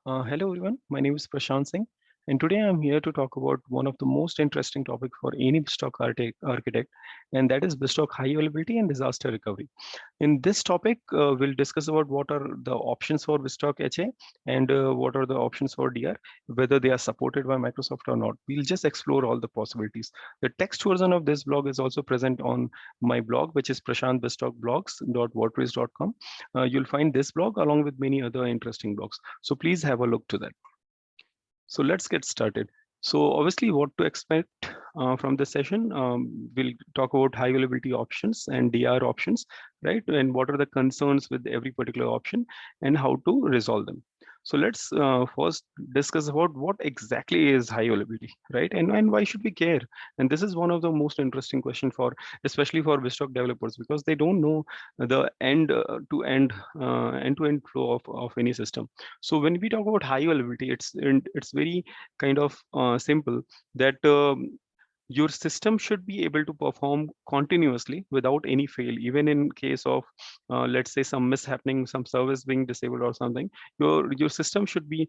Hello everyone, my name is Prashant Singh, and today I'm here to talk about one of the most interesting topics for any BizTalk architect, and that is BizTalk high availability and disaster recovery. In this topic, we'll discuss about what are the options for BizTalk HA and what are the options for DR, whether they are supported by Microsoft or not. We'll just explore all the possibilities. The text version of this blog is also present on my blog, which is prashantbiztalkblogs.wordpress.com. You'll find this blog along with many other interesting blogs. So please have a look to that. So let's get started. So obviously what to expect from this session, we'll talk about high availability options and DR options, right? And what are the concerns with every particular option and how to resolve them. So let's first discuss about what exactly is high availability, right? And why should we care? And this is one of the most interesting question for, especially for BizTalk developers, because they don't know the end-to-end flow of any system. So when we talk about high availability, it's very kind of simple that your system should be able to perform continuously without any fail, even in case of let's say some mishappening, some service being disabled or something. Your system should be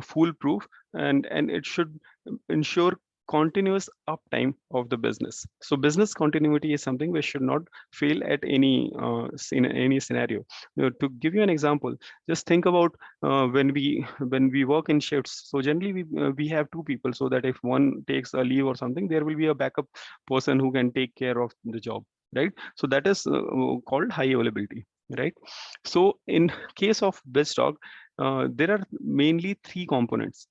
foolproof, and it should ensure continuous uptime of the business. So business continuity is something which should not fail at any scenario. To give you an example, just think about when we work in shifts. So generally we have two people, so that if one takes a leave or something, there will be a backup person who can take care of the job, right? So that is called high availability, right? So in case of BizTalk, there are mainly three components.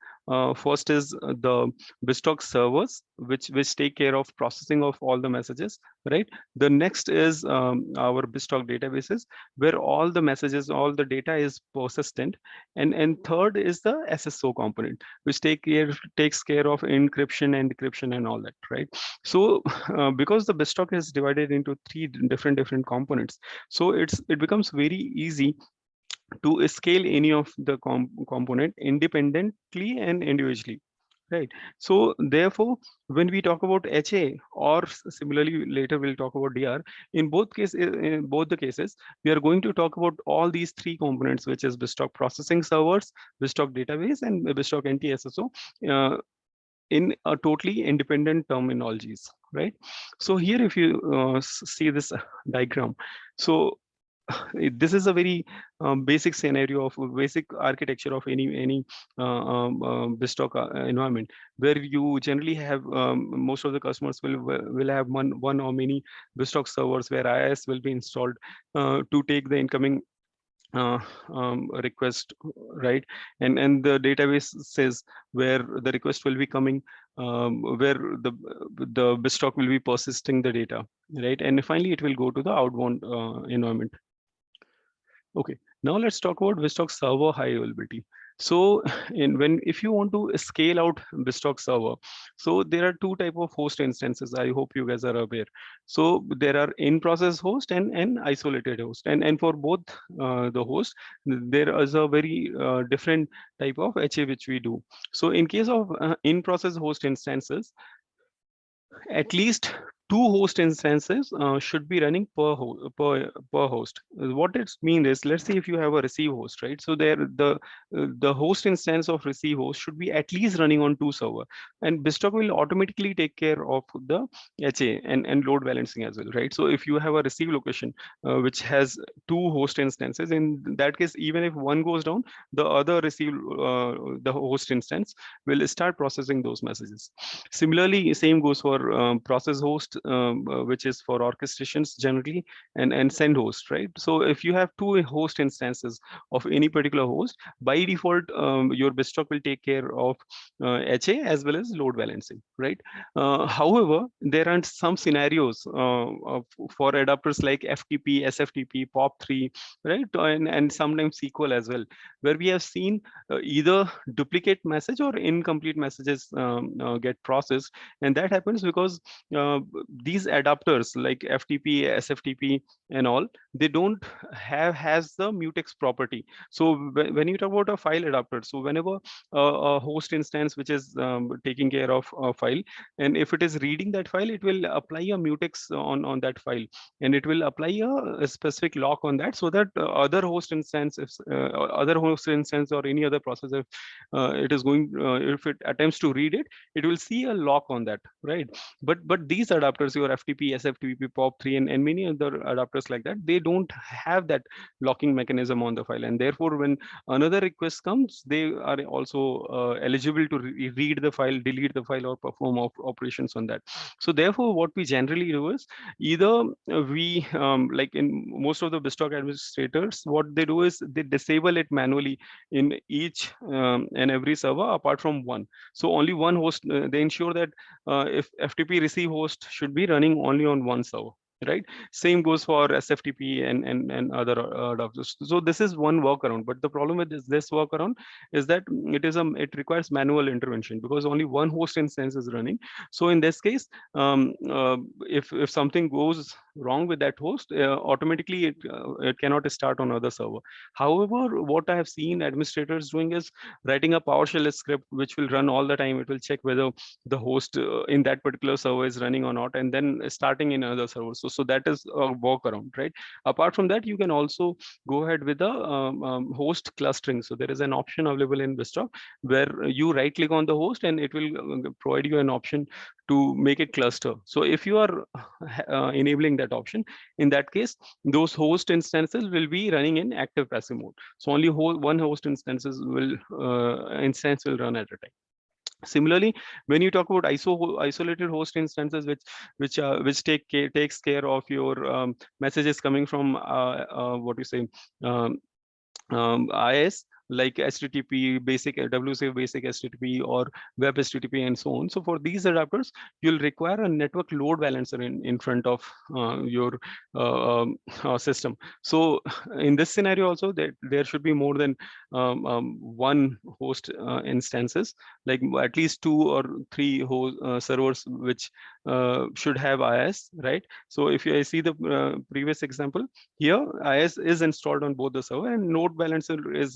First is the BizTalk servers, which take care of processing of all the messages, right? The next is our BizTalk databases, where all the messages, all the data is persistent, and third is the SSO component, which takes care of encryption and decryption and all that, right? So because the BizTalk is divided into three different components, so it becomes very easy to scale any of the component independently and individually, right? So therefore, when we talk about HA, or similarly later we'll talk about DR, in both the cases, we are going to talk about all these three components, which is BizTalk processing servers, BizTalk database, and BizTalk NTSSO, in a totally independent terminologies, right? So here, if you see this diagram, so this is a very basic scenario of basic architecture of any BizTalk environment, where you generally have most of the customers will have one or many BizTalk servers where IIS will be installed to take the incoming request, right? And the database says where the request will be coming, where the BizTalk will be persisting the data, right? And finally it will go to the outbound environment. Okay, now let's talk about BizTalk server high availability. So if you want to scale out BizTalk server, so there are two type of host instances. I hope you guys are aware. So there are in-process host and isolated host. And for both the host, there is a very different type of HA which we do. So in case of in-process host instances, at least two host instances should be running per host. What it means is, let's say if you have a receive host, right? So there the host instance of receive host should be at least running on two server, and BizTalk will automatically take care of the HA and load balancing as well, right? So if you have a receive location which has two host instances, in that case, even if one goes down, the other receive the host instance will start processing those messages. Similarly, same goes for process host, which is for orchestrations generally, and send host, right? So if you have two host instances of any particular host, by default, your BizTalk will take care of HA as well as load balancing, right? However, there are some scenarios for adapters like FTP, SFTP, POP3, right? And sometimes SQL as well, where we have seen either duplicate message or incomplete messages get processed, and that happens because these adapters like FTP, SFTP, and all, they don't has the mutex property. So when you talk about a file adapter, so whenever a host instance which is taking care of a file, and if it is reading that file, it will apply a mutex on that file, and it will apply a specific lock on that, so that other host instance, if other host instance or any other process, if it is going if it attempts to read it, it will see a lock on that, right? But these adapters, your FTP, SFTP, POP3, and many other adapters like that, they don't have that locking mechanism on the file, and therefore when another request comes, they are also eligible to read the file, delete the file, or perform operations on that. So therefore what we generally do is either we like in most of the BizTalk administrators, what they do is they disable it manually in each and every server apart from one. So only one host, they ensure that if FTP receive host should be running only on one server, right? Same goes for SFTP and other adapters. So this is one workaround, but the problem with this workaround is that it requires manual intervention because only one host instance is running. So in this case, if something goes wrong with that host, automatically it cannot start on other server. However, what I have seen administrators doing is writing a PowerShell script which will run all the time. It will check whether the host in that particular server is running or not, and then starting in another server. So that is a workaround, right? Apart from that, you can also go ahead with the host clustering. So there is an option available in BizTalk where you right click on the host and it will provide you an option to make it cluster. So if you are enabling that option, in that case, those host instances will be running in active passive mode. So only one host instance will run at a time. Similarly, when you talk about isolated host instances, which takes care of your messages coming from what you say, um, IS, like HTTP, basic WCF, basic HTTP, or web HTTP, and so on. So for these adapters, you'll require a network load balancer in front of your system. So in this scenario also, there should be more than one host instances, like at least 2 or 3 host servers which should have IS, right? So if I see the previous example, here IS is installed on both the server, and load balancer is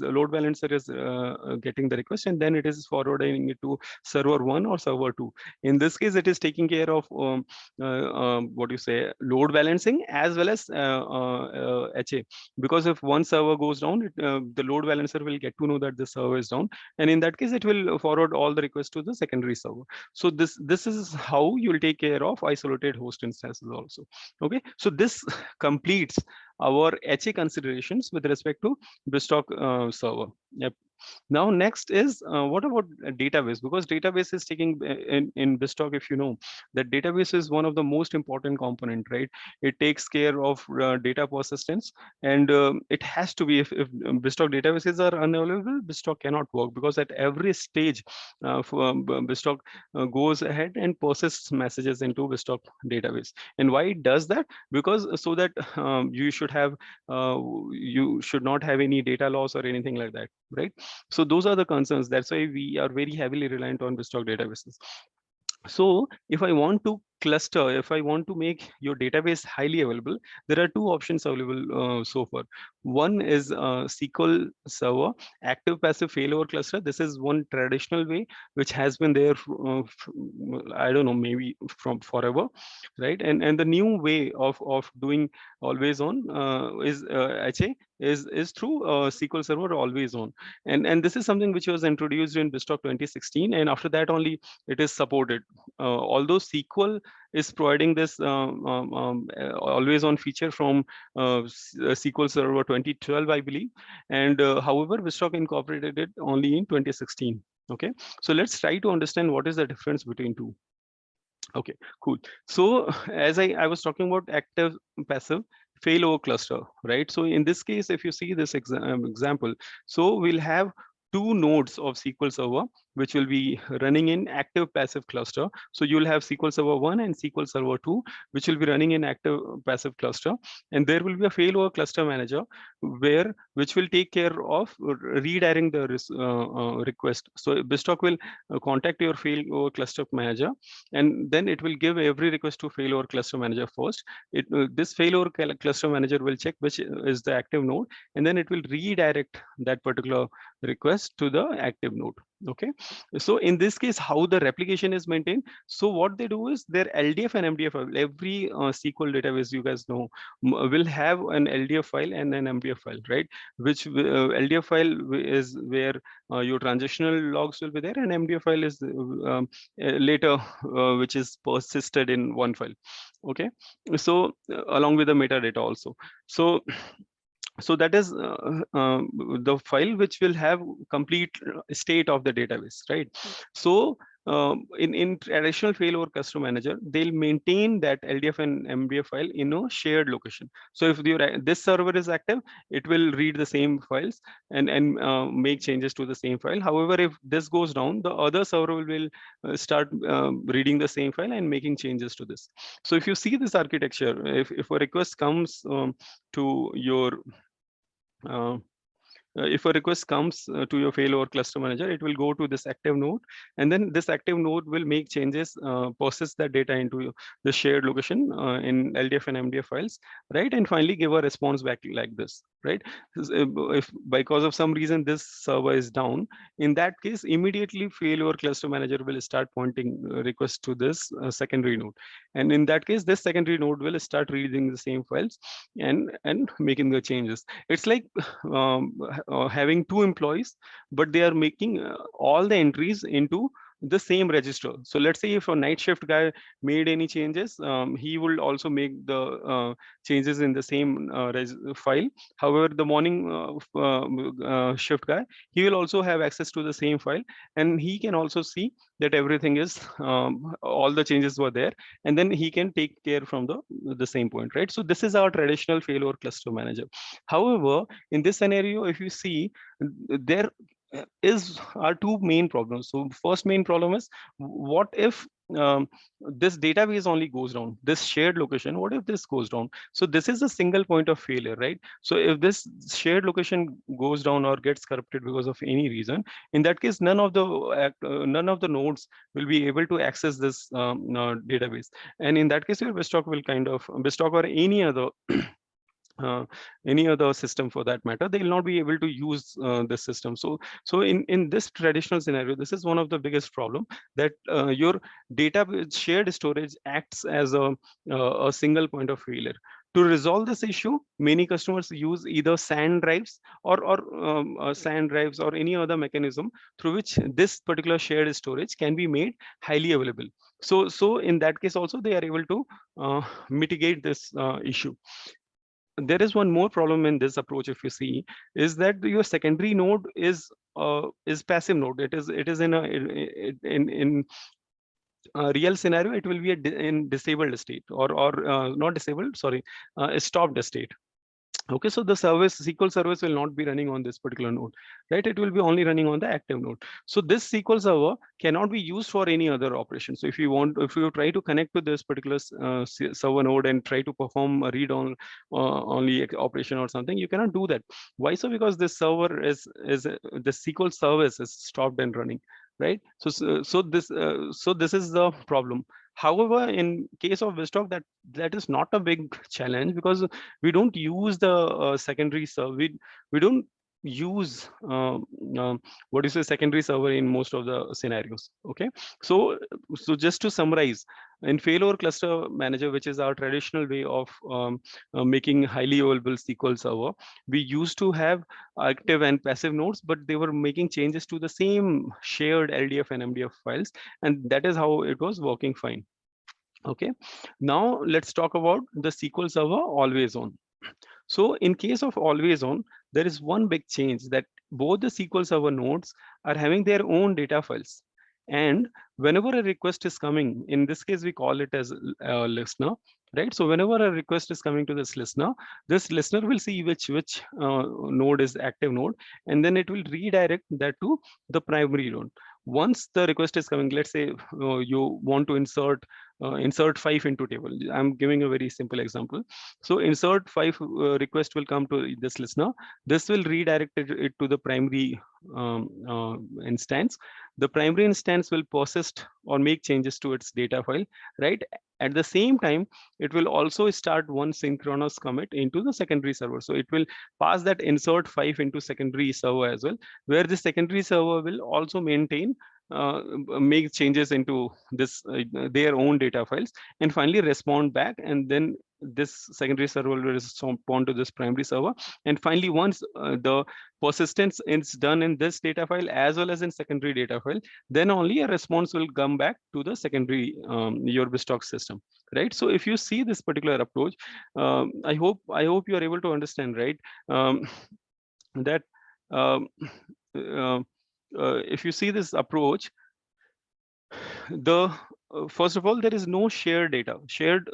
getting the request, and then it is forwarding it to server 1 or server 2. In this case, it is taking care of what you say, load balancing as well as HA, because if one server goes down, the load balancer will get to know that the server is down, and in that case it will forward all the requests to the secondary server. So this is how you will take care of isolated host instances also. Okay, so this completes our HA considerations with respect to BizTalk server. Yep. Now next is what about a database? Because database is taking in BizTalk, if you know, that database is one of the most important component, right? It takes care of data persistence, and it has to be, if BizTalk databases are unavailable, BizTalk cannot work, because at every stage BizTalk goes ahead and persists messages into BizTalk database. And why it does that? Because so that you should not have any data loss or anything like that, right? So those are the concerns. That's why we are very heavily reliant on BizTalk databases. So if I want to cluster, if I want to make your database highly available, there are 2 options available so far. One is SQL Server active passive failover cluster. This is one traditional way which has been there I don't know, maybe from forever, right? And the new way of doing always on is HA is through SQL Server always on, and this is something which was introduced in BizTalk 2016, and after that only it is supported. Although SQL is providing this always on feature from SQL Server 2012, I believe, and however, BizTalk incorporated it only in 2016. Okay, so let's try to understand what is the difference between two. Okay, cool. So as I was talking about active passive failover cluster, right? So in this case, if you see this example, so we'll have two nodes of SQL Server, which will be running in active passive cluster. So you'll have SQL Server 1 and SQL Server 2, which will be running in active passive cluster. And there will be a failover cluster manager which will take care of redirecting the request. So BizTalk will contact your failover cluster manager, and then it will give every request to failover cluster manager first. This failover cluster manager will check which is the active node, and then it will redirect that particular request to the active node. Okay, so in this case, how the replication is maintained? So what they do is their LDF and MDF file. Every SQL database, you guys know, will have an LDF file and an MDF file, right? Which LDF file is where your transactional logs will be there, and MDF file is later, which is persisted in one file. Okay, so along with the metadata also. So that is the file which will have complete state of the database, right? So in traditional failover cluster manager, they'll maintain that LDF and MDF file in a shared location. So if this server is active, it will read the same files and make changes to the same file. However, if this goes down, the other server will start reading the same file and making changes to this. So if you see this architecture, if a request comes to your if a request comes to your failover cluster manager, it will go to this active node, and then this active node will make changes, process that data into the shared location in LDF and MDF files, right? And finally give a response back like this, right? If because of some reason this server is down, in that case, immediately failover cluster manager will start pointing requests to this secondary node. And in that case, this secondary node will start reading the same files and making the changes. It's like having two employees, but they are making all the entries into the same register. So let's say if a night shift guy made any changes, he will also make the changes in the same file. However, the morning shift guy, he will also have access to the same file, and he can also see that everything is all the changes were there, and then he can take care from the same point, right? So this is our traditional failover cluster manager. However, in this scenario, if you see, there are two main problems. So first main problem is, what if this database only goes down, this shared location, what if this goes down? So this is a single point of failure, right? So if this shared location goes down or gets corrupted because of any reason, in that case, none of the nodes will be able to access this database. And in that case, your BizTalk will BizTalk or any other system for that matter, they will not be able to use this system. So in this traditional scenario, this is one of the biggest problem, that your data shared storage acts as a single point of failure. To resolve this issue, many customers use either SAN drives or SAN drives or any other mechanism through which this particular shared storage can be made highly available. So in that case also, they are able to mitigate this issue. There is one more problem in this approach, if you see, is that your secondary node is passive node. It is in a real scenario, it will be in disabled state, or not disabled, sorry, stopped state. Okay, so the SQL service will not be running on this particular node, right? It will be only running on the active node. So this SQL server cannot be used for any other operation. So if you try to connect to this particular server node and try to perform a read on only operation or something, you cannot do that. Why so? Because this server is the SQL service is stopped and running, right? So this is the problem. However, in case of BizTalk, that is not a big challenge, because we don't use the secondary server. We don't use what is a secondary server in most of the scenarios. Okay, so just to summarize, in failover cluster manager, which is our traditional way of making highly available SQL server, we used to have active and passive nodes, but they were making changes to the same shared LDF and MDF files, and that is how it was working fine. Okay, now let's talk about the SQL server always on. So in case of always on, there is one big change, that both the SQL server nodes are having their own data files, And whenever a request is coming, in this case we call it as a listener, right? So whenever a request is coming to this listener will see which node is active node, and then it will redirect that to the primary node. Once the request is coming, let's say you want to insert 5 into table. I'm giving a very simple example. So insert 5 request will come to this listener. This will redirect it to the primary instance. The primary instance will persist or make changes to its data file, right? At the same time, it will also start one synchronous commit into the secondary server. So it will pass that insert 5 into secondary server as well, where the secondary server will also maintain make changes into this their own data files, and finally respond back, and then this secondary server will respond to this primary server. And finally, once the persistence is done in this data file as well as in secondary data file, then only a response will come back to the secondary your BizTalk system, right? So if you see this particular approach, I hope you are able to understand, right? That um, uh, if you see this approach, the first of all, there is no shared data. Shared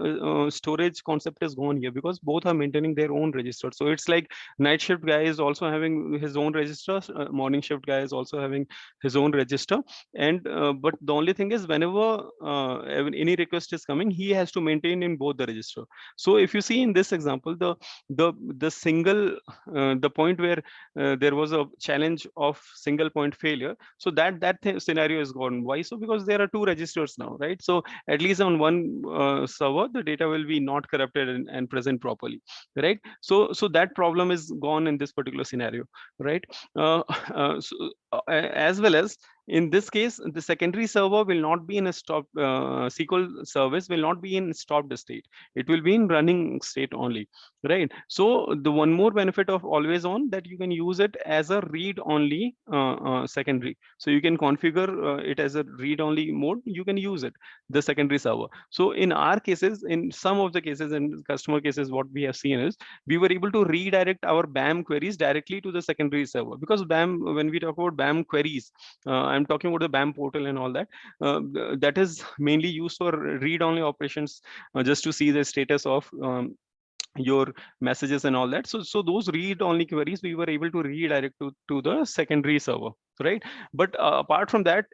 storage concept is gone here, because both are maintaining their own register. So it's like night shift guy is also having his own register, morning shift guy is also having his own register. And but the only thing is, whenever any request is coming, he has to maintain in both the register. So if you see in this example, the single the point where there was a challenge of single point failure, so that scenario is gone. Why so? Because there are two registers now, right? So at least on one server, the data will be not corrupted and present properly, right? So that problem is gone in this particular scenario, right? As well as in this case, the secondary server will not be in a stop SQL service will not be in stopped state. It will be in running state only, right? So the one more benefit of always on, that you can use it as a read only secondary. So you can configure it as a read only mode. You can use it, the secondary server. So in our cases, in some of the cases, in customer cases, what we have seen is we were able to redirect our BAM queries directly to the secondary server, because BAM, when we talk about BAM queries, I'm talking about the BAM portal and all that. That is mainly used for read only operations, just to see the status of your messages and all that. So those read only queries we were able to redirect to the secondary server, right? But apart from that,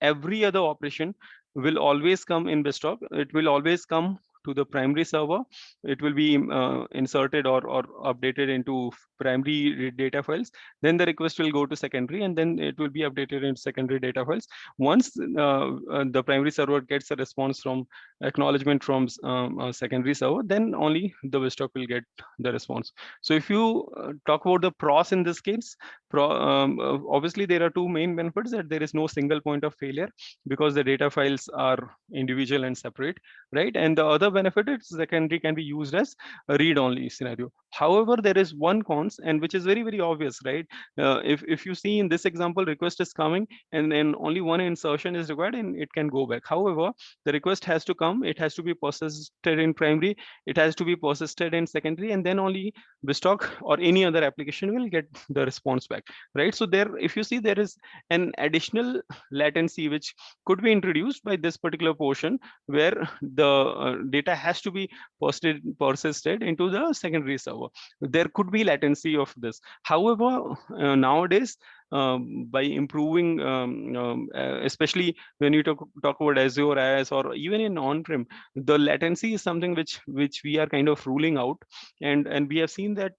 every other operation will always come in BizTalk. It will always come to the primary server. It will be inserted or updated into primary data files. Then the request will go to secondary, and then it will be updated in secondary data files. Once the primary server gets a response from acknowledgement from secondary server, then only the BizTalk will get the response. So if you talk about the pros in this case, obviously there are two main benefits: that there is no single point of failure, because the data files are individual and separate, right? And the other benefit is secondary can be used as a read-only scenario. However, there is one cons, and which is very, very obvious, right? If you see in this example, request is coming, and then only one insertion is required, and it can go back. However, the request has to come, it has to be persisted in primary, it has to be persisted in secondary, and then only BizTalk or any other application will get the response back, right? So there, if you see, there is an additional latency which could be introduced by this particular portion, where the data has to be persisted into the secondary server. There could be latency of this. However, nowadays, by improving, especially when you talk about Azure IaaS or even in on-prem, the latency is something which we are kind of ruling out, and we have seen that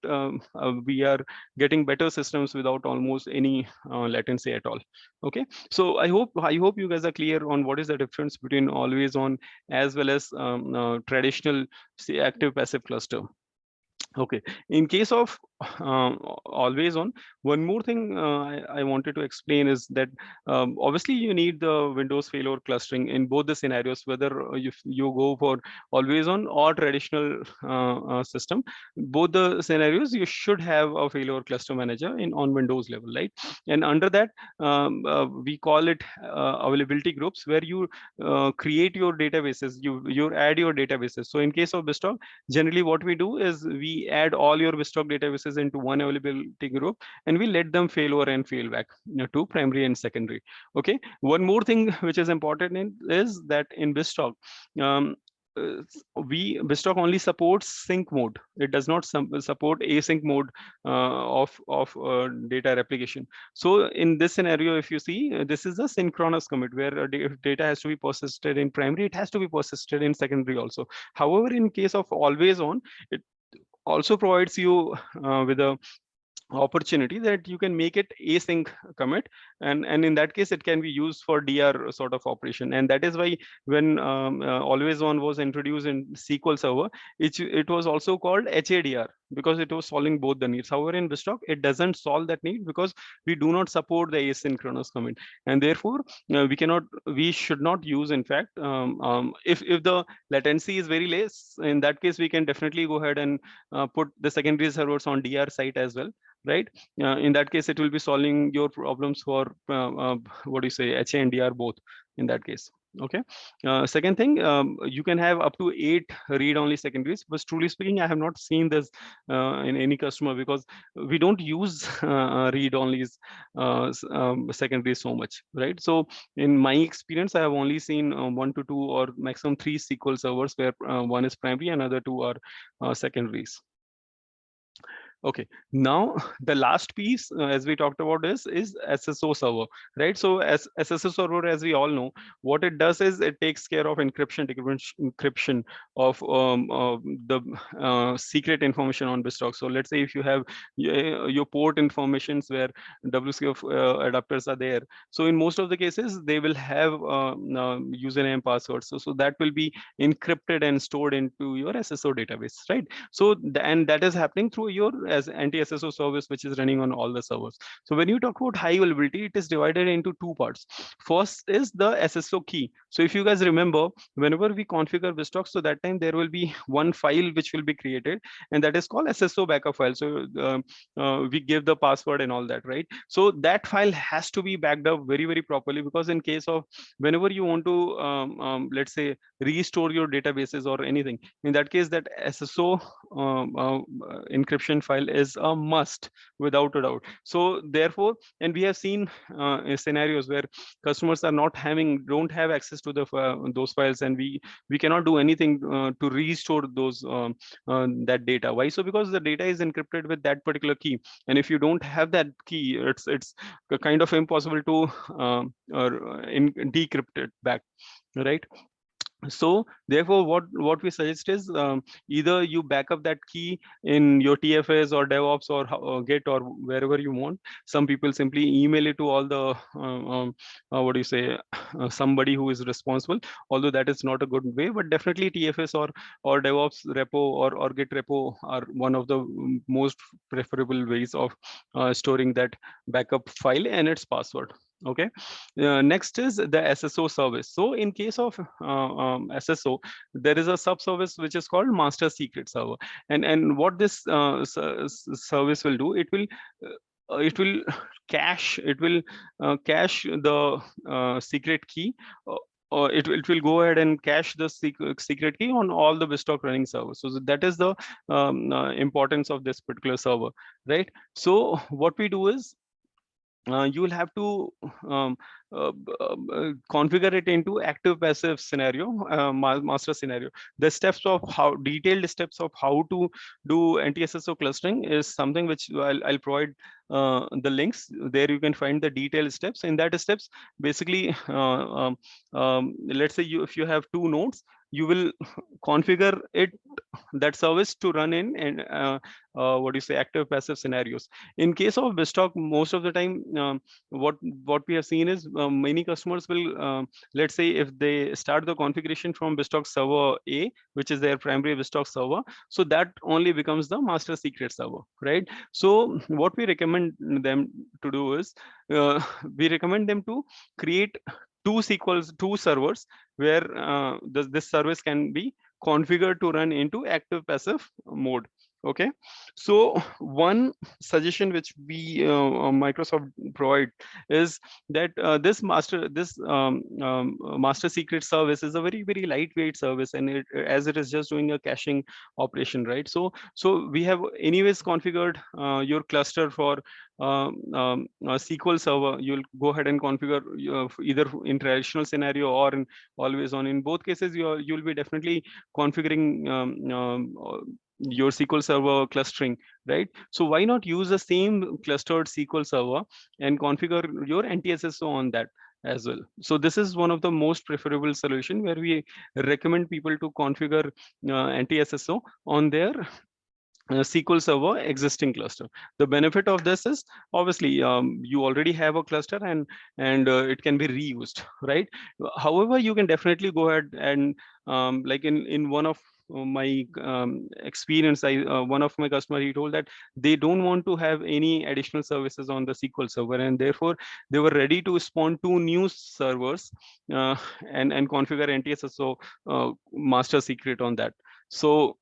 we are getting better systems without almost any latency at all. Okay, so I hope you guys are clear on what is the difference between always on as well as traditional, say, active passive cluster. Okay, in case of always on, one more thing I wanted to explain is that obviously you need the Windows failover clustering in both the scenarios, whether you go for always on or traditional system. Both the scenarios, you should have a failover cluster manager in on Windows level, right? And under that, we call it availability groups, where you create your databases, you add your databases. So in case of BizTalk, generally what we do is we we add all your BizTalk databases into one availability group, and we let them fail over and fail back, to primary and secondary. Okay. One more thing which is important is that in BizTalk, um, uh, BizTalk only supports sync mode. It does not support async mode of data replication. So in this scenario, if you see, this is a synchronous commit where if data has to be persisted in primary, it has to be persisted in secondary also. However, in case of always on, it also provides you with a opportunity that you can make it async commit, and in that case it can be used for dr sort of operation. And that is why when always on was introduced in SQL Server, it was also called HADR, because it was solving both the needs. However, in BizTalk it doesn't solve that need, because we do not support the asynchronous commit, and therefore we should not use, in fact, if the latency is very less, in that case we can definitely go ahead and put the secondary servers on dr site as well, right? In that case, it will be solving your problems for what do you say, HA and DR both in that case. Okay. Second thing, you can have up to 8 read-only secondaries, but truly speaking, I have not seen this in any customer, because we don't use read-only secondaries so much, right? So in my experience, I have only seen 1 to 2 or maximum 3 SQL servers where one is primary and other 2 are secondaries. Okay, now the last piece, as we talked about, is SSO server, right? So as SSO server, as we all know, what it does is it takes care of encryption of the secret information on BizTalk. So let's say if you have your port informations where WCF adapters are there. So in most of the cases, they will have username password. So that will be encrypted and stored into your SSO database, right? So and that is happening through your as anti-SSO service, which is running on all the servers. So when you talk about high availability, it is divided into two parts. First is the SSO key. So if you guys remember, whenever we configure BizTalk, so that time there will be one file which will be created, and that is called SSO backup file. So we give the password and all that, right? So that file has to be backed up very, very properly, because in case of whenever you want to let's say restore your databases or anything, in that case that SSO encryption file is a must without a doubt. So therefore, and we have seen scenarios where customers are don't have access to the those files, and we cannot do anything to restore those that data. Why? So because the data is encrypted with that particular key, and if you don't have that key, it's kind of impossible to decrypt it back, right? So therefore what we suggest is either you back up that key in your TFS or DevOps or Git or wherever you want. Some people simply email it to all the what do you say, somebody who is responsible, although that is not a good way, but definitely TFS or DevOps repo or Git repo are one of the most preferable ways of storing that backup file and its password. Okay. Next is the SSO service. So in case of SSO, there is a sub service which is called master secret server, and what this service will do, it will cache the secret key, or it will go ahead and cache the secret key on all the BizTalk running servers. So that is the importance of this particular server, right? So what we do is you will have to configure it into active passive scenario, master scenario. The steps of how detailed steps of how to do anti-SSO clustering is something which I'll provide the links there. You can find the detailed steps. In that steps, basically, let's say if you have two nodes, you will configure that service to run in and what do you say, active passive scenarios. In case of BizTalk, most of the time, what we have seen is many customers will, let's say if they start the configuration from BizTalk server A, which is their primary BizTalk server, so that only becomes the master secret server, right? So what we recommend them to do is we recommend them to create two servers where this service can be configured to run into active passive mode. Okay, so one suggestion which we Microsoft provide is that this master secret service is a very lightweight service, and as it is just doing a caching operation, right? So we have anyways configured your cluster for a SQL server. You'll go ahead and configure either in traditional scenario or in always on. In both cases, you'll be definitely configuring your SQL Server clustering, right? So why not use the same clustered SQL Server and configure your NTSSO on that as well? So this is one of the most preferable solution where we recommend people to configure NTSSO on their SQL Server existing cluster. The benefit of this is obviously you already have a cluster, and it can be reused, right? However, you can definitely go ahead and like in one of my experience, one of my customer, he told that they don't want to have any additional services on the SQL Server, and therefore they were ready to spawn two new servers uh, and configure NTSSO master secret on that. So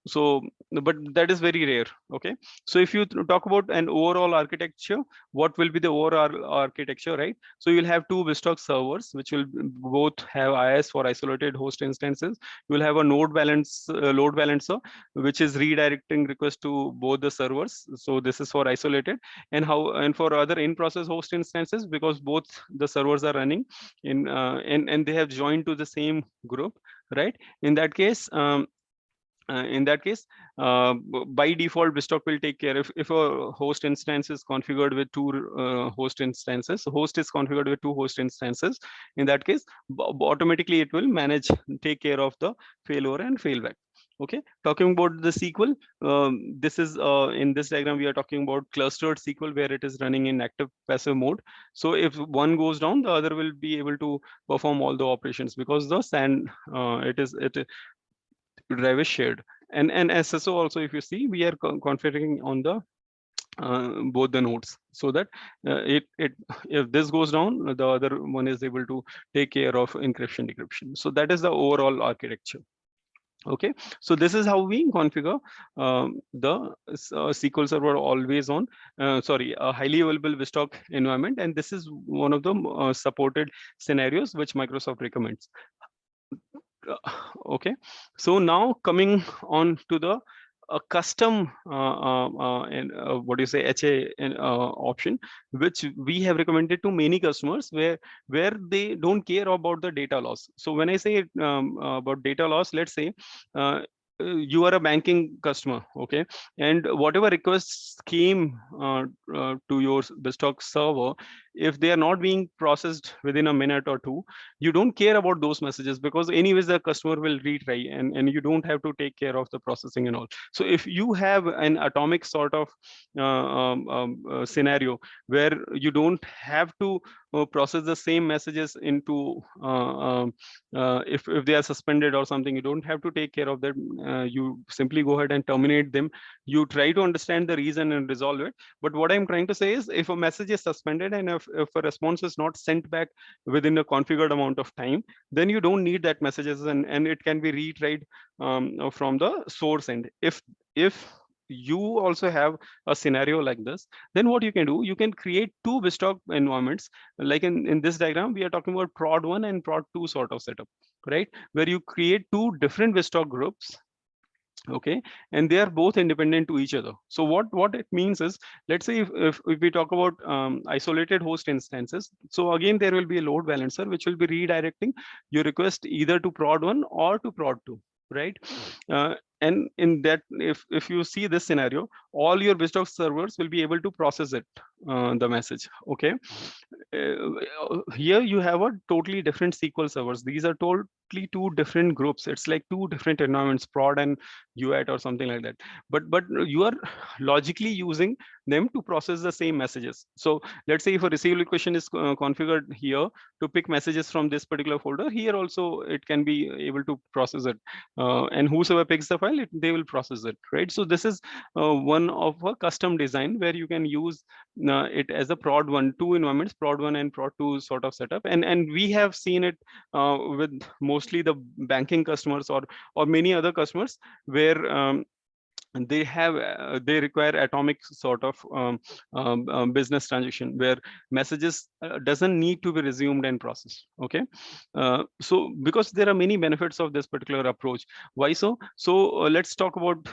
but that is very rare. Okay, so if you talk about an overall architecture, what will be the overall architecture, right? So you'll have two BizTalk servers which will both have IaaS for isolated host instances. You will have a load balancer which is redirecting requests to both the servers, so this is for isolated. And for other in-process host instances, because both the servers are running and they have joined to the same group, right? In that case, by default, BizTalk will take care if a host instance is configured with two host instances. Host is configured with two host instances. In that case, automatically it will take care of the failover and failback. Okay, talking about the SQL, this is in this diagram we are talking about clustered SQL where it is running in active passive mode. So if one goes down, the other will be able to perform all the operations because the SAN it drive is shared. And SSO also, if you see, we are configuring on the both the nodes, so that it if this goes down, the other one is able to take care of encryption decryption. So that is the overall architecture. Okay, so this is how we configure the SQL Server always on, sorry, a highly available BizTalk environment, and this is one of the supported scenarios which Microsoft recommends. Okay, so now coming on to the custom and what do you say, HA option, which we have recommended to many customers where they don't care about the data loss. So when I say about data loss, let's say you are a banking customer, okay, and whatever requests came to your BizTalk server, if they are not being processed within a minute or two, you don't care about those messages, because anyways the customer will retry, and you don't have to take care of the processing and all. So if you have an atomic sort of scenario where you don't have to process the same messages into if they are suspended or something, you don't have to take care of that. You simply go ahead and terminate them. You try to understand the reason and resolve it. But what I'm trying to say is, if a message is suspended and if a response is not sent back within a configured amount of time, then you don't need that messages, and it can be retried from the source end. If you also have a scenario like this, then what you can do, you can create two BizTalk environments. Like in this diagram, we are talking about prod 1 and prod 2 sort of setup, right? Where you create two different BizTalk groups, okay, and they are both independent to each other. So what it means is, let's say if we talk about isolated host instances, so again there will be a load balancer which will be redirecting your request either to prod 1 or to prod 2, right? And in that, if you see this scenario, all your BizTalk servers will be able to process it, the message. Okay, here you have a totally different SQL servers. These are totally two different groups. It's like two different environments, prod and UAT or something like that. But you are logically using them to process the same messages. So let's say if a receive location is configured here to pick messages from this particular folder, here also it can be able to process it, and whosoever picks the file, they will process it, right? So this is one of a custom design where you can use it as a prod 1 2 environments, prod 1 and prod 2 sort of setup. And we have seen it with mostly the banking customers or many other customers where and they require atomic sort of business transaction where messages doesn't need to be resumed and processed. Okay, so because there are many benefits of this particular approach. Why so? So let's talk about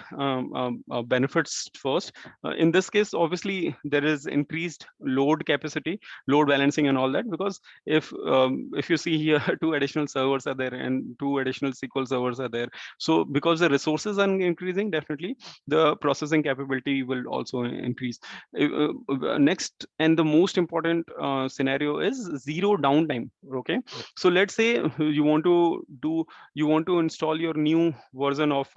benefits first. In this case, obviously there is increased load capacity, load balancing and all that, because if you see here, two additional servers are there and two additional SQL servers are there. So because the resources are increasing, definitely the processing capability will also increase. Next, and the most important scenario is zero downtime. Okay, so let's say you want to install your new version of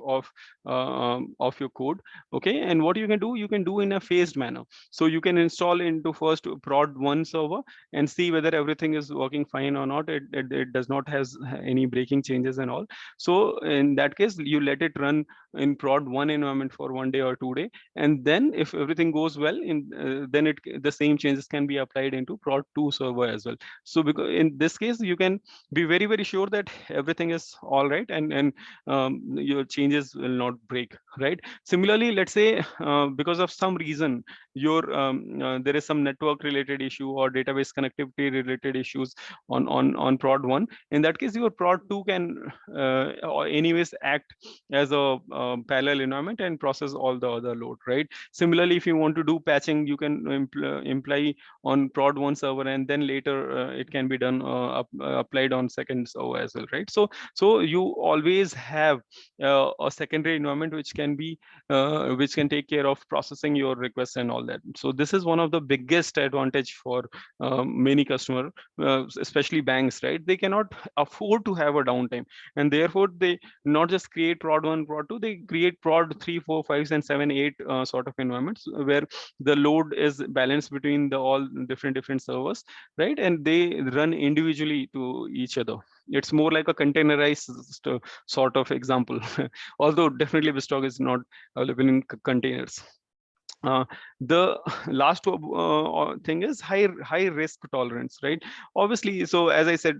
your code. Okay, and what you can do in a phased manner. So you can install into first prod one server and see whether everything is working fine or not. It does not has any breaking changes and all. So in that case, you let it run in prod one environment for 1 day or 2 day, and then if everything goes well, then the same changes can be applied into prod 2 server as well. So because in this case, you can be very sure that everything is all right, and your changes will not break, right? Similarly, let's say because of some reason there is some network related issue or database connectivity related issues on prod 1. In that case, your prod 2 can anyways act as a parallel environment and process all the other load, right? Similarly, if you want to do patching, you can imply on prod 1 server, and then later it can be done applied on second server as well, right? So you always have a secondary environment which can take care of processing your requests and all that. So this is one of the biggest advantage for many customer, especially banks, right? They cannot afford to have a downtime, and therefore they not just create prod 1, prod 2, they create prod 3, 4, 5, and 7, 8 sort of environments where the load is balanced between the all different servers, right? And they run individually to each other. It's more like a containerized sort of example. Although definitely BizTalk is not available in containers. The last thing is high risk tolerance, right? Obviously, so as I said,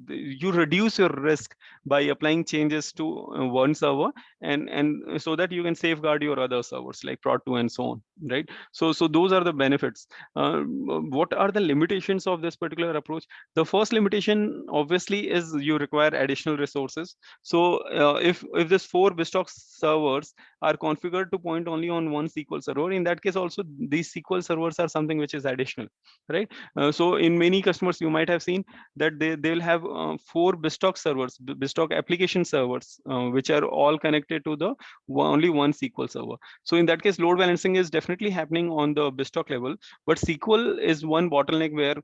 you reduce your risk by applying changes to one server, and so that you can safeguard your other servers like prod 2 and so on, right? So those are the benefits. What are the limitations of this particular approach? The first limitation obviously is you require additional resources. So if this 4 BizTalk servers are configured to point only on one SQL server, in that case also these SQL servers are something which is additional, right? So in many customers, you might have seen that they'll have 4 BizTalk servers, BizTalk application servers, which are all connected to the only one SQL server. So in that case, load balancing is definitely happening on the BizTalk level, but SQL is one bottleneck where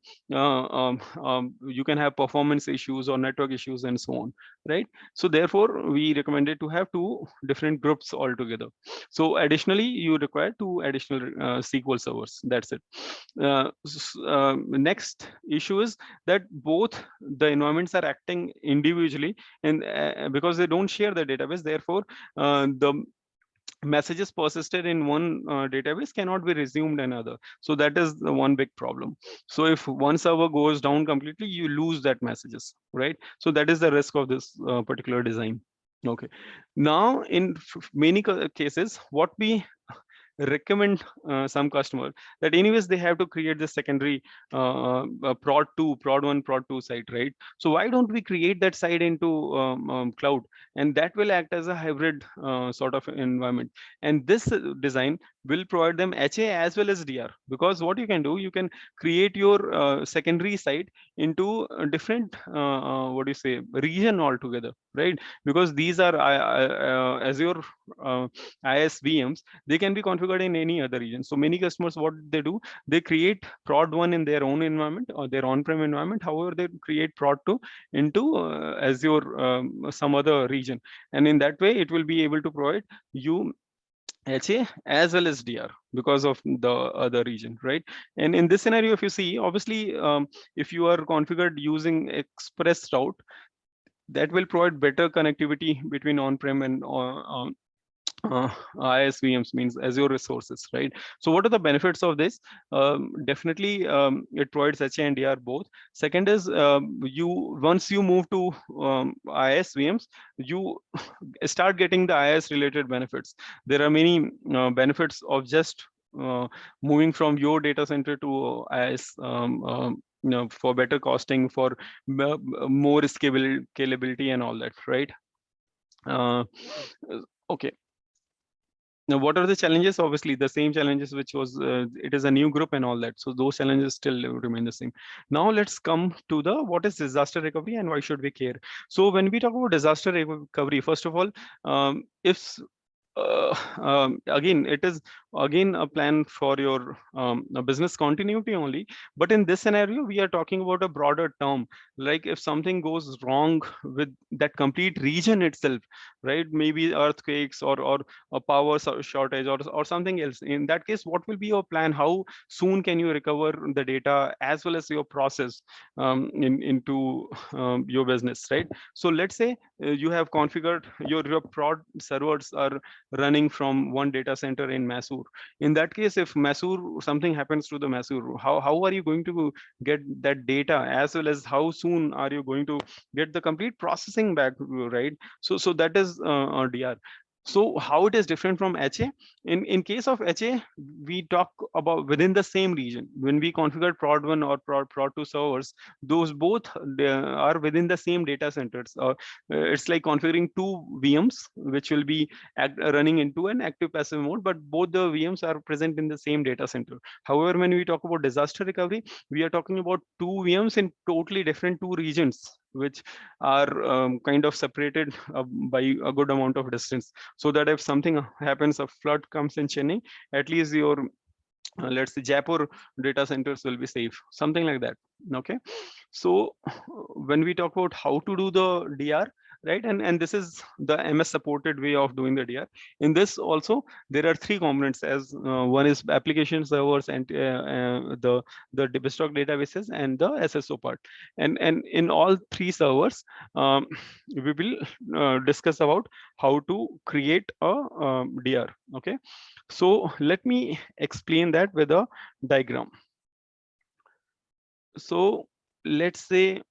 you can have performance issues or network issues and so on, right? So therefore, we recommended to have two different groups altogether. So additionally, you require two additional SQL servers. That's it. Next issue is that both the environments are acting individually, and because they don't share the database, therefore the messages persisted in one database cannot be resumed another. So that is the one big problem. So if one server goes down completely, you lose that messages, right? So that is the risk of this particular design. Okay, now in many cases, what we recommend some customer that anyways they have to create the secondary prod 2, prod 1, prod 2 site, right? So why don't we create that site into cloud, and that will act as a hybrid sort of environment, and this design will provide them HA as well as DR, because what you can do, you can create your secondary site into a different what do you say, region altogether, right? Because these are Azure ISVMs, they can be configured in any other region. So many customers, what they do, they create prod 1 in their own environment or their on-prem environment. However, they create prod 2 into Azure some other region, and in that way it will be able to provide you HA as well as DR because of the other region, right? And in this scenario, if you see, obviously, if you are configured using express route, that will provide better connectivity between on-prem and ISVMs means Azure resources, right? So what are the benefits of this? Definitely, it provides HA and DR both. Second is you once you move to ISVMs, you start getting the IS related benefits. There are many benefits of just moving from your data center to IS. For better costing, for more scalability and all that, right? Uh, okay. Now, what are the challenges? Obviously, the same challenges which was it is a new group and all that. So those challenges still remain the same. Now let's come to the what is disaster recovery and why should we care? So when we talk about disaster recovery, first of all, if again it is again a plan for your a business continuity only, but in this scenario we are talking about a broader term, like if something goes wrong with that complete region itself, right? Maybe earthquakes or a power shortage or something else. In that case, what will be your plan? How soon can you recover the data as well as your process into your business, right? So let's say you have configured your prod servers are running from one data center in Mysore. In that case, if Mysore something happens to the Mysore, how are you going to get that data, as well as how soon are you going to get the complete processing back, right? So that is DR. So how it is different from HA? In case of HA, we talk about within the same region. When we configure prod 1 or prod 2 servers, those both are within the same data centers. It's like configuring two VMs, which will be running into an active passive mode, but both the VMs are present in the same data center. However, when we talk about disaster recovery, we are talking about two VMs in totally different two regions, which are kind of separated by a good amount of distance, so that if something happens, a flood comes in Chennai, at least your let's say Jaipur data centers will be safe, something like that. Okay. So when we talk about how to do the DR, right, and this is the MS supported way of doing the DR. In this also there are three components, as one is application servers and the BizTalk databases and the SSO part. And in all three servers, we will discuss about how to create a DR. Okay. So let me explain that with a diagram. So let's say,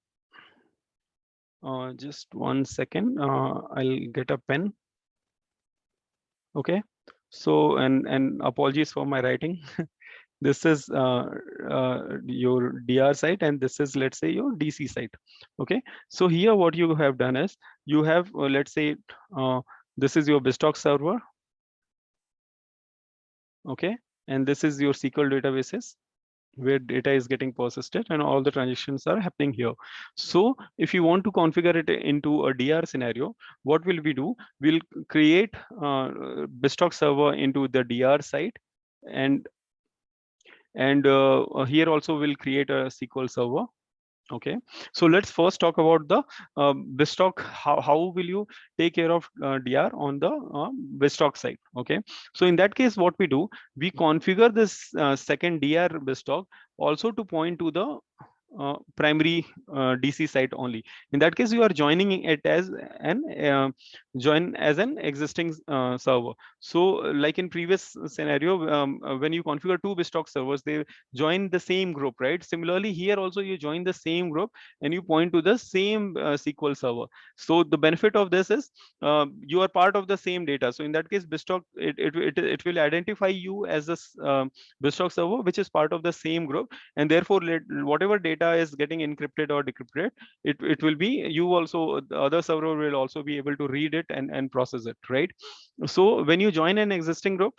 just 1 second, I'll get a pen. Okay. So, and apologies for my writing. This is your DR site, and this is, let's say, your DC site. Okay. So here what you have done is you have, let's say, this is your BizTalk server. Okay. And this is your SQL databases, where data is getting persisted and all the transactions are happening here. So if you want to configure it into a DR scenario, what will we do? We'll create BizTalk server into the DR site, and here also we'll create a SQL server. Okay, so let's first talk about the BizTalk. How will you take care of DR on the BizTalk side? Okay, so in that case, what we do, we configure this second DR BizTalk also to point to the primary DC site only. In that case, you are joining it as an existing server. So like in previous scenario, when you configure two BizTalk servers, they join the same group, right? Similarly, here also you join the same group and you point to the same SQL server. So the benefit of this is you are part of the same data. So in that case, BizTalk, it will identify you as a BizTalk server, which is part of the same group, and therefore whatever data is getting encrypted or decrypted, it will be, you also, the other server will also be able to read it and process it, right? So when you join an existing group,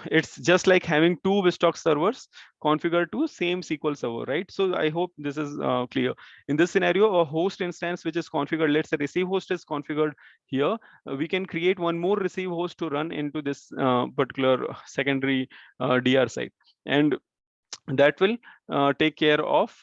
it's just like having two BizTalk servers configured to same SQL server, right? So I hope this is clear. In this scenario, a host instance which is configured, let's say receive host is configured here, we can create one more receive host to run into this particular secondary DR site, and that will take care of,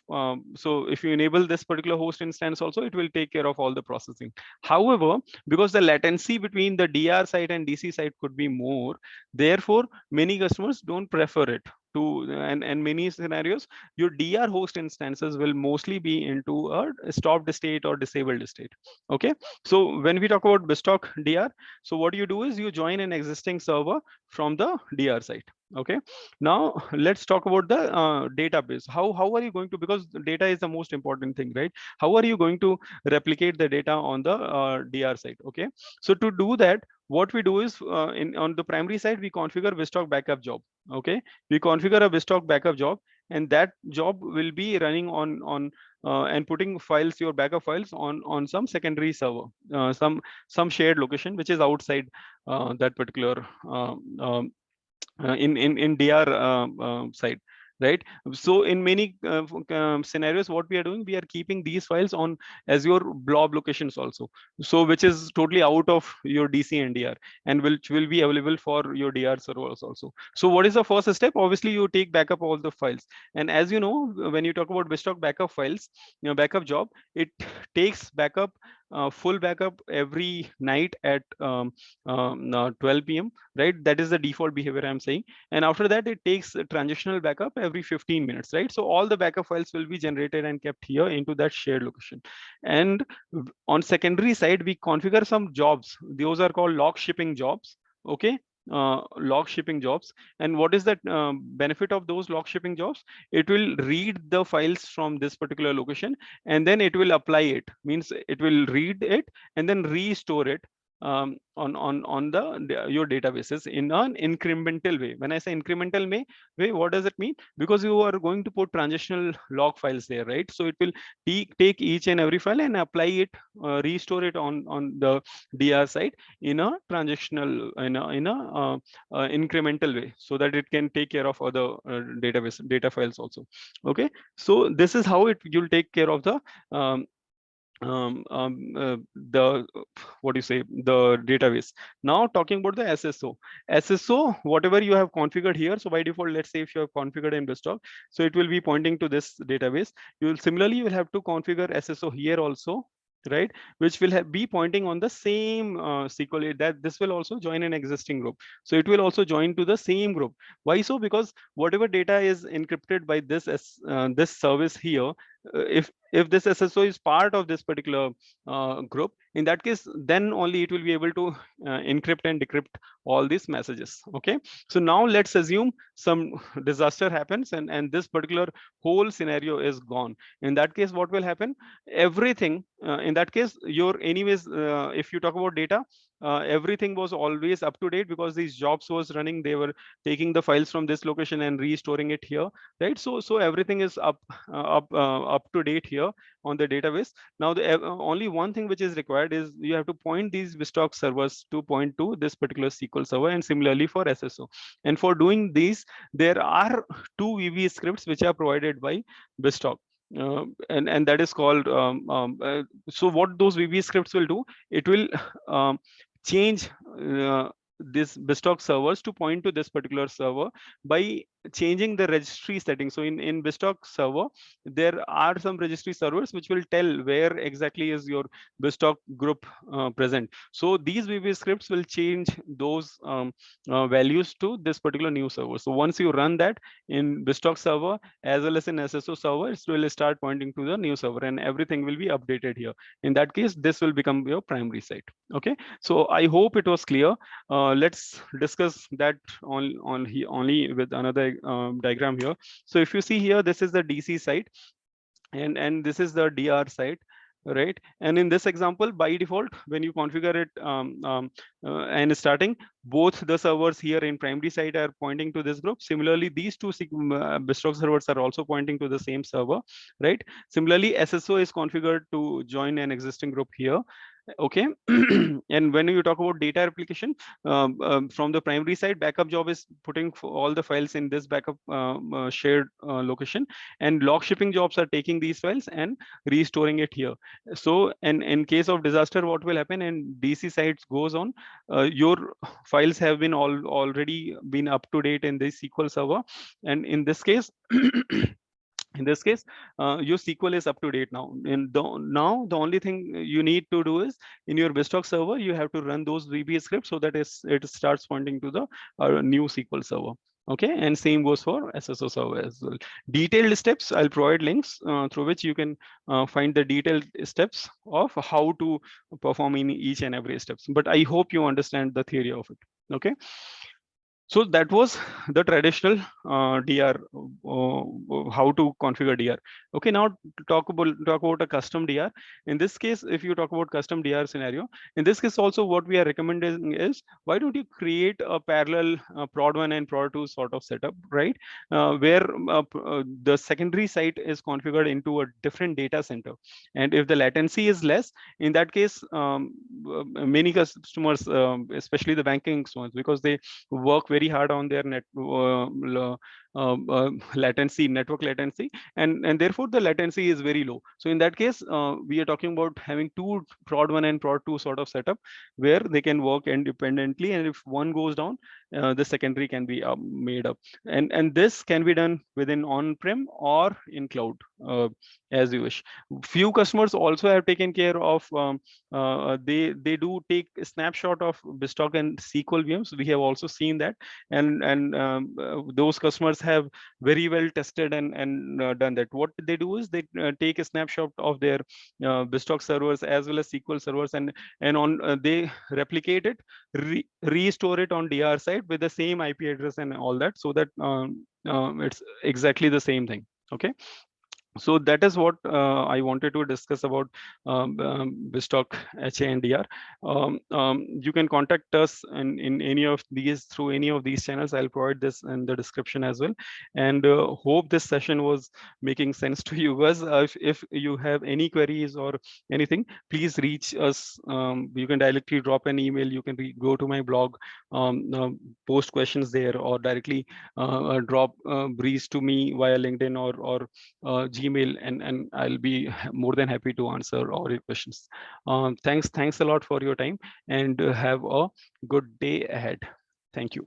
so if you enable this particular host instance also, it will take care of all the processing. However, because the latency between the DR site and DC site could be more, therefore many customers don't prefer it. and many scenarios, your DR host instances will mostly be into a stopped state or disabled state. Okay, so when we talk about BizTalk DR, so what you do is you join an existing server from the DR site. Okay, now let's talk about the database. How are you going to, because the data is the most important thing, right? How are you going to replicate the data on the DR site? Okay, so to do that, what we do is in on the primary side, we configure BizTalk backup job. Okay, we configure a BizTalk backup job, and that job will be running on and putting files, your backup files, on some secondary server, some shared location which is outside that particular in DR side, right? So in many scenarios, what we are doing, we are keeping these files on Azure blob locations also, so which is totally out of your DC and DR, and which will be available for your DR servers also. So what is the first step? Obviously, you take backup all the files, and as you know, when you talk about BizTalk backup files, backup job, it takes backup, full backup every night at 12 p.m, right? That is the default behavior I'm saying. And after that, it takes a transitional backup every 15 minutes, right? So all the backup files will be generated and kept here into that shared location. And on secondary side, we configure some jobs. Those are called log shipping jobs. Okay, log shipping jobs. And what is that benefit of those log shipping jobs? It will read the files from this particular location, and then it will apply it. Means it will read it and then restore it on the your databases in an incremental way. When I say incremental way, what does it mean? Because you are going to put transitional log files there, right? So it will take each and every file and apply it, restore it on the DR side in a transitional, incremental way, so that it can take care of other database data files also. Okay, so this is how it you'll take care of the the what do you say, the database. Now talking about the SSO, whatever you have configured here. So by default, let's say if you have configured in BizTalk, so it will be pointing to this database. You will similarly, you will have to configure SSO here also, right? Which will be pointing on the same SQL, that this will also join an existing group. So it will also join to the same group. Why so? Because whatever data is encrypted by this service here, if this SSO is part of this particular group, in that case, then only it will be able to encrypt and decrypt all these messages. Okay, so now let's assume some disaster happens, and this particular whole scenario is gone. In that case, what will happen? Everything in that case, your anyways, if you talk about data, everything was always up to date, because these jobs was running. They were taking the files from this location and restoring it here, right? So everything is up to date here on the database. Now the only one thing which is required is you have to point these BizTalk servers to point to this particular SQL server, and similarly for SSO. And for doing these, there are two VB scripts which are provided by BizTalk. And that is called so what those VB scripts will do, it will change this BizTalk servers to point to this particular server by changing the registry settings. So in BizTalk server, there are some registry servers which will tell where exactly is your BizTalk group present. So these VB scripts will change those values to this particular new server. So once you run that in BizTalk server as well as in SSO server, it will start pointing to the new server, and everything will be updated here. In that case, this will become your primary site. Okay, so I hope it was clear. Let's discuss that only with another diagram here. So if you see here, this is the DC site, and this is the DR site, right? And in this example, by default, when you configure it and starting, both the servers here in primary site are pointing to this group. Similarly, these two BizTalk servers are also pointing to the same server, right? Similarly, SSO is configured to join an existing group here. Okay, and when you talk about data replication, from the primary side, backup job is putting all the files in this backup shared location, and log shipping jobs are taking these files and restoring it here. So and in case of disaster, what will happen, and DC sites goes on, your files have been already been up to date in this SQL server, and in this case in this case, your SQL is up to date now. And now the only thing you need to do is in your BizTalk server, you have to run those VB scripts so that it starts pointing to the new SQL server. Okay, and same goes for SSO server as well. Detailed steps, I'll provide links through which you can find the detailed steps of how to perform in each and every steps. But I hope you understand the theory of it. Okay, so that was the traditional DR, how to configure DR. Okay, now to talk about a custom DR. In this case, if you talk about custom DR scenario, in this case also what we are recommending is, why don't you create a parallel prod 1 and prod 2 sort of setup, right? Where the secondary site is configured into a different data center, and if the latency is less, in that case, many customers, especially the banking ones, because they work very hard on their latency, network latency, and therefore the latency is very low. So in that case, we are talking about having two prod 1 and prod 2 sort of setup where they can work independently, and if one goes down, the secondary can be made up, and this can be done within on-prem or in cloud, as you wish. Few customers also have taken care of, they do take a snapshot of BizTalk and SQL VMs. We have also seen that, and those customers have very well tested and done that. What they do is they take a snapshot of their BizTalk servers as well as SQL servers, and on they replicate it, restore it on DR side with the same IP address and all that, so that it's exactly the same thing. Okay, so that is what I wanted to discuss about BizTalk HA and DR. You can contact us in any of these, through any of these channels. I'll provide this in the description as well. And hope this session was making sense to you guys. If you have any queries or anything, please reach us. You can directly drop an email. You can go to my blog, post questions there, or directly drop briefs to me via LinkedIn or Gmail, and I'll be more than happy to answer all your questions. Thanks a lot for your time, and have a good day ahead. Thank you.